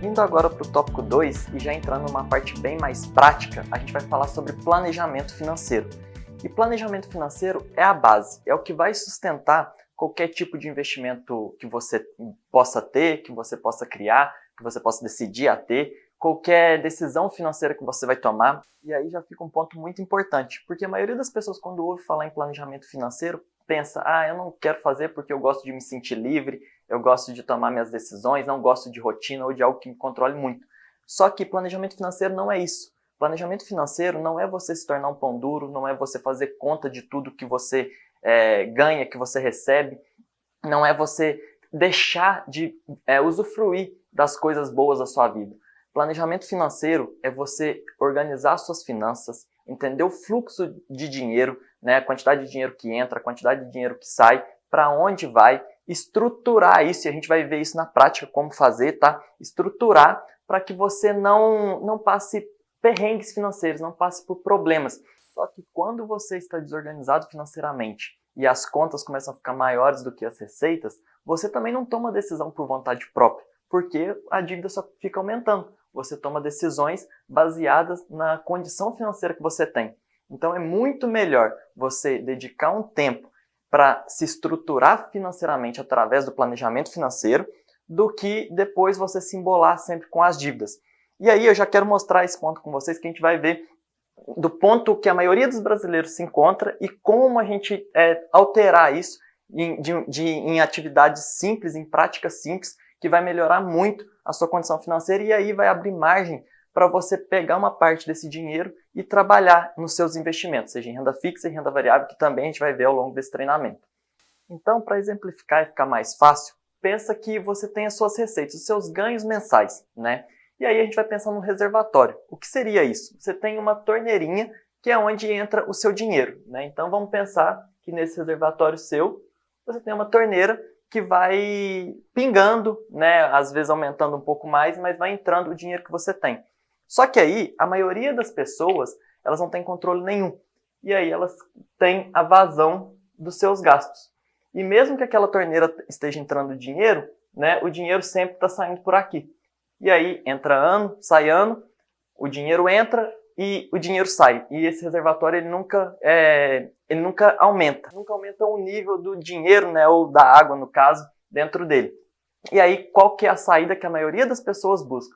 Indo agora para o tópico 2 e já entrando numa parte bem mais prática, a gente vai falar sobre planejamento financeiro. E planejamento financeiro é a base, é o que vai sustentar qualquer tipo de investimento que você possa ter, que você possa criar, que você possa decidir a ter, qualquer decisão financeira que você vai tomar. E aí já fica um ponto muito importante, porque a maioria das pessoas quando ouve falar em planejamento financeiro pensa, eu não quero fazer porque eu gosto de me sentir livre, eu gosto de tomar minhas decisões, não gosto de rotina ou de algo que me controle muito. Só que planejamento financeiro não é isso. Planejamento financeiro não é você se tornar um pão duro, não é você fazer conta de tudo que você ganha, que você recebe, não é você deixar de usufruir das coisas boas da sua vida. Planejamento financeiro é você organizar suas finanças, entender o fluxo de dinheiro, né, a quantidade de dinheiro que entra, a quantidade de dinheiro que sai, para onde vai, estruturar isso, e a gente vai ver isso na prática, como fazer, tá? Estruturar para que você não passe perrengues financeiros, não passe por problemas. Só que quando você está desorganizado financeiramente e as contas começam a ficar maiores do que as receitas, você também não toma decisão por vontade própria, porque a dívida só fica aumentando. Você toma decisões baseadas na condição financeira que você tem. Então é muito melhor você dedicar um tempo para se estruturar financeiramente através do planejamento financeiro do que depois você se embolar sempre com as dívidas. E aí eu já quero mostrar esse ponto com vocês, que a gente vai ver do ponto que a maioria dos brasileiros se encontra e como a gente alterar isso em atividades simples, em práticas simples, que vai melhorar muito a sua condição financeira e aí vai abrir margem para você pegar uma parte desse dinheiro e trabalhar nos seus investimentos, seja em renda fixa e renda variável, que também a gente vai ver ao longo desse treinamento. Então, para exemplificar e ficar mais fácil, pensa que você tem as suas receitas, os seus ganhos mensais, né? E aí a gente vai pensar no reservatório. O que seria isso? Você tem uma torneirinha que é onde entra o seu dinheiro, né? Então vamos pensar que nesse reservatório seu, você tem uma torneira que vai pingando, né? Às vezes aumentando um pouco mais, mas vai entrando o dinheiro que você tem. Só que aí, a maioria das pessoas, elas não têm controle nenhum. E aí elas têm a vazão dos seus gastos. E mesmo que aquela torneira esteja entrando dinheiro, né? O dinheiro sempre está saindo por aqui. E aí entra ano, sai ano, o dinheiro entra e o dinheiro sai. E esse reservatório ele nunca aumenta. Nunca aumenta o nível do dinheiro, né, ou da água, no caso, dentro dele. E aí qual que é a saída que a maioria das pessoas busca?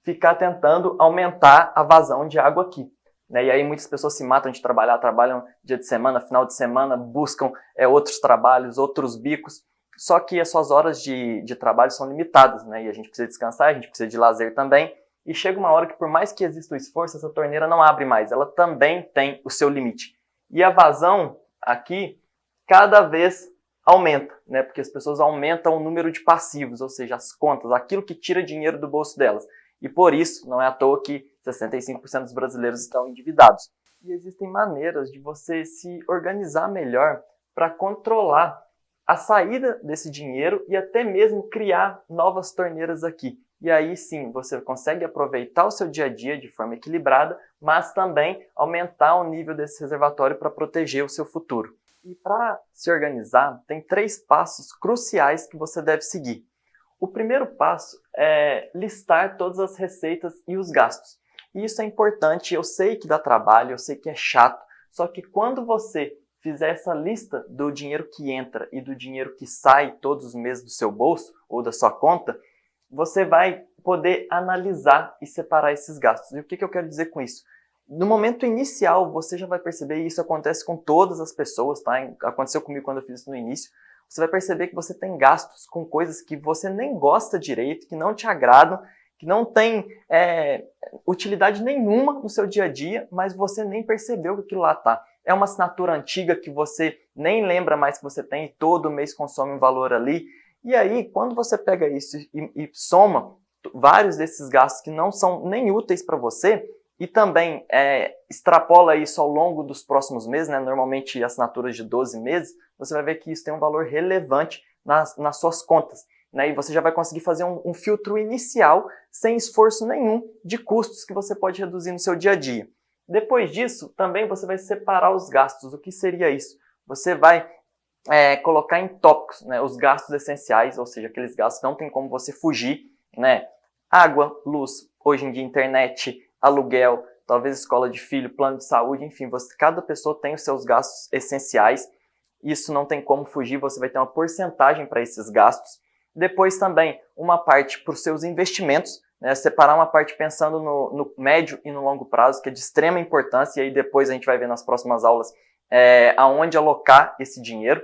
Ficar tentando aumentar a vazão de água aqui. Né? E aí muitas pessoas se matam de trabalhar, trabalham dia de semana, final de semana, buscam outros trabalhos, outros bicos. Só que as suas horas de trabalho são limitadas, né? E a gente precisa descansar, a gente precisa de lazer também. E chega uma hora que, por mais que exista o esforço, essa torneira não abre mais. Ela também tem o seu limite. E a vazão aqui cada vez aumenta, né? Porque as pessoas aumentam o número de passivos, ou seja, as contas, aquilo que tira dinheiro do bolso delas. E por isso, não é à toa que 65% dos brasileiros estão endividados. E existem maneiras de você se organizar melhor para controlar a saída desse dinheiro e até mesmo criar novas torneiras aqui. E aí sim, você consegue aproveitar o seu dia a dia de forma equilibrada, mas também aumentar o nível desse reservatório para proteger o seu futuro. E para se organizar, tem 3 passos cruciais que você deve seguir. O primeiro passo é listar todas as receitas e os gastos. E isso é importante, eu sei que dá trabalho, eu sei que é chato, só que quando você fizer essa lista do dinheiro que entra e do dinheiro que sai todos os meses do seu bolso ou da sua conta, você vai poder analisar e separar esses gastos. E o que eu quero dizer com isso? No momento inicial, você já vai perceber, e isso acontece com todas as pessoas, tá? Aconteceu comigo quando eu fiz isso no início, você vai perceber que você tem gastos com coisas que você nem gosta direito, que não te agradam, que não tem utilidade nenhuma no seu dia a dia, mas você nem percebeu que aquilo lá tá. É uma assinatura antiga que você nem lembra mais que você tem e todo mês consome um valor ali. E aí, quando você pega isso e soma vários desses gastos que não são nem úteis para você e também extrapola isso ao longo dos próximos meses, né? Normalmente assinaturas de 12 meses, você vai ver que isso tem um valor relevante nas suas contas. Né? E você já vai conseguir fazer um filtro inicial sem esforço nenhum de custos que você pode reduzir no seu dia a dia. Depois disso, também você vai separar os gastos. O que seria isso? Você vai colocar em tópicos, né, os gastos essenciais, ou seja, aqueles gastos que não tem como você fugir, né? água, luz, hoje em dia internet, aluguel, talvez escola de filho, plano de saúde, enfim, cada pessoa tem os seus gastos essenciais. Isso não tem como fugir, você vai ter uma porcentagem para esses gastos. Depois também uma parte para os seus investimentos, né? Separar uma parte pensando no médio e no longo prazo, que é de extrema importância, e aí depois a gente vai ver nas próximas aulas aonde alocar esse dinheiro.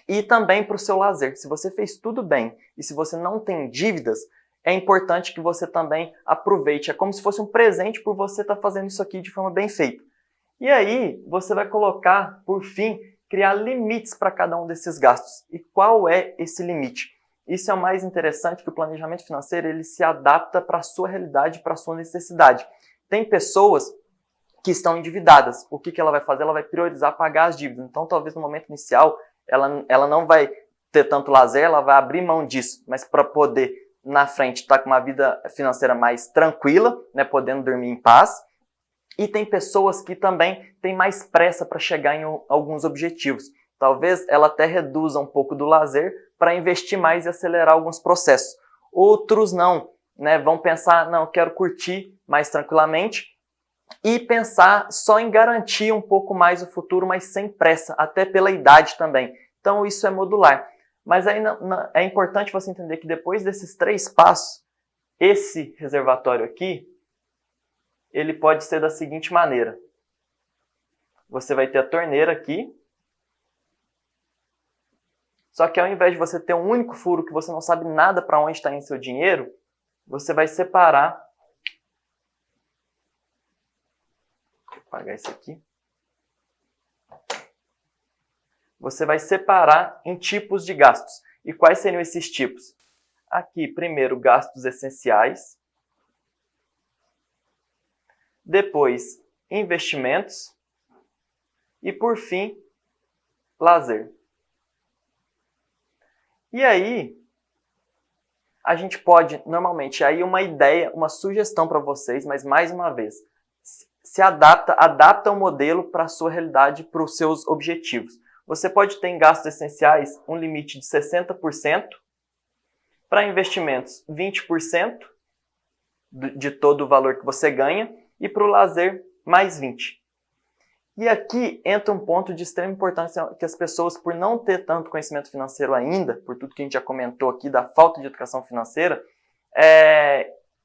E também para o seu lazer. Se você fez tudo bem e se você não tem dívidas, é importante que você também aproveite. É como se fosse um presente por você estar fazendo isso aqui de forma bem feita. E aí você vai colocar, por fim, criar limites para cada um desses gastos. E qual é esse limite? Isso é o mais interessante, que o planejamento financeiro ele se adapta para a sua realidade, para a sua necessidade. Tem pessoas que estão endividadas. O que ela vai fazer? Ela vai priorizar pagar as dívidas. Então, talvez no momento inicial, ela não vai ter tanto lazer, ela vai abrir mão disso. Mas para poder, na frente, estar com uma vida financeira mais tranquila, né, podendo dormir em paz. E tem pessoas que também têm mais pressa para chegar em alguns objetivos. Talvez ela até reduza um pouco do lazer para investir mais e acelerar alguns processos. Outros não, né? Vão pensar, não, eu quero curtir mais tranquilamente e pensar só em garantir um pouco mais o futuro, mas sem pressa, até pela idade também. Então isso é modular. Mas aí é importante você entender que depois desses 3 passos, esse reservatório aqui, ele pode ser da seguinte maneira. Você vai ter a torneira aqui. Só que ao invés de você ter um único furo que você não sabe nada para onde está indo seu dinheiro, você vai separar. Vou apagar isso aqui. Você vai separar em tipos de gastos. E quais seriam esses tipos? Aqui, primeiro, gastos essenciais. Depois, investimentos. E, por fim, lazer. E aí, a gente pode, normalmente, aí uma ideia, uma sugestão para vocês, mas mais uma vez, se adapta o modelo para a sua realidade, para os seus objetivos. Você pode ter em gastos essenciais um limite de 60%, para investimentos 20% de todo o valor que você ganha, e para o lazer mais 20%. E aqui entra um ponto de extrema importância que as pessoas, por não ter tanto conhecimento financeiro ainda, por tudo que a gente já comentou aqui da falta de educação financeira,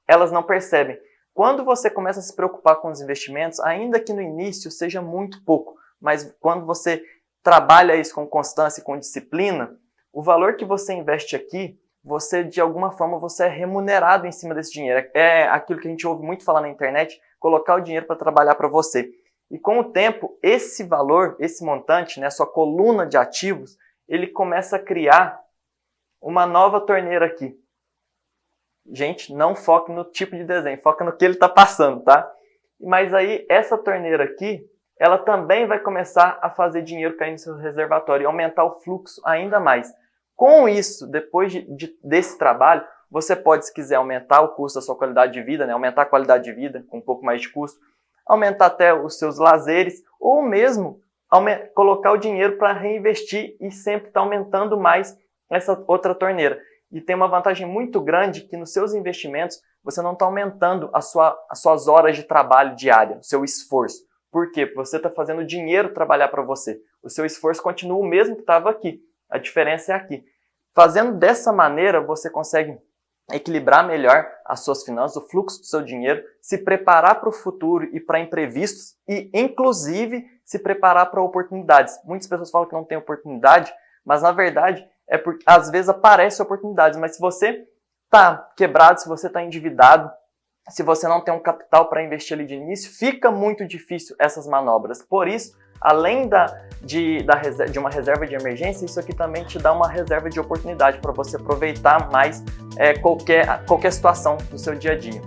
elas não percebem. Quando você começa a se preocupar com os investimentos, ainda que no início seja muito pouco, mas quando você trabalha isso com constância e com disciplina, o valor que você investe aqui, você de alguma forma você é remunerado em cima desse dinheiro. É aquilo que a gente ouve muito falar na internet, colocar o dinheiro para trabalhar para você. E com o tempo, esse valor, esse montante, né, sua coluna de ativos, ele começa a criar uma nova torneira aqui. Gente, não foque no tipo de desenho, foca no que ele está passando, tá? Mas aí, essa torneira aqui, ela também vai começar a fazer dinheiro cair no seu reservatório e aumentar o fluxo ainda mais. Com isso, depois desse trabalho, você pode, se quiser, aumentar o custo da sua qualidade de vida, né, aumentar a qualidade de vida com um pouco mais de custo, aumentar até os seus lazeres, ou mesmo colocar o dinheiro para reinvestir e sempre estar aumentando mais essa outra torneira. E tem uma vantagem muito grande que nos seus investimentos você não está aumentando as suas horas de trabalho diária, o seu esforço. Por quê? Porque você está fazendo o dinheiro trabalhar para você. O seu esforço continua o mesmo que estava aqui. A diferença é aqui. Fazendo dessa maneira, você consegue equilibrar melhor as suas finanças, o fluxo do seu dinheiro, se preparar para o futuro e para imprevistos e, inclusive, se preparar para oportunidades. Muitas pessoas falam que não tem oportunidade, mas, na verdade, é porque às vezes aparecem oportunidades. Mas se você está quebrado, se você está endividado, se você não tem um capital para investir ali de início, fica muito difícil essas manobras. Por isso, além de uma reserva de emergência, isso aqui também te dá uma reserva de oportunidade para você aproveitar mais qualquer situação do seu dia a dia.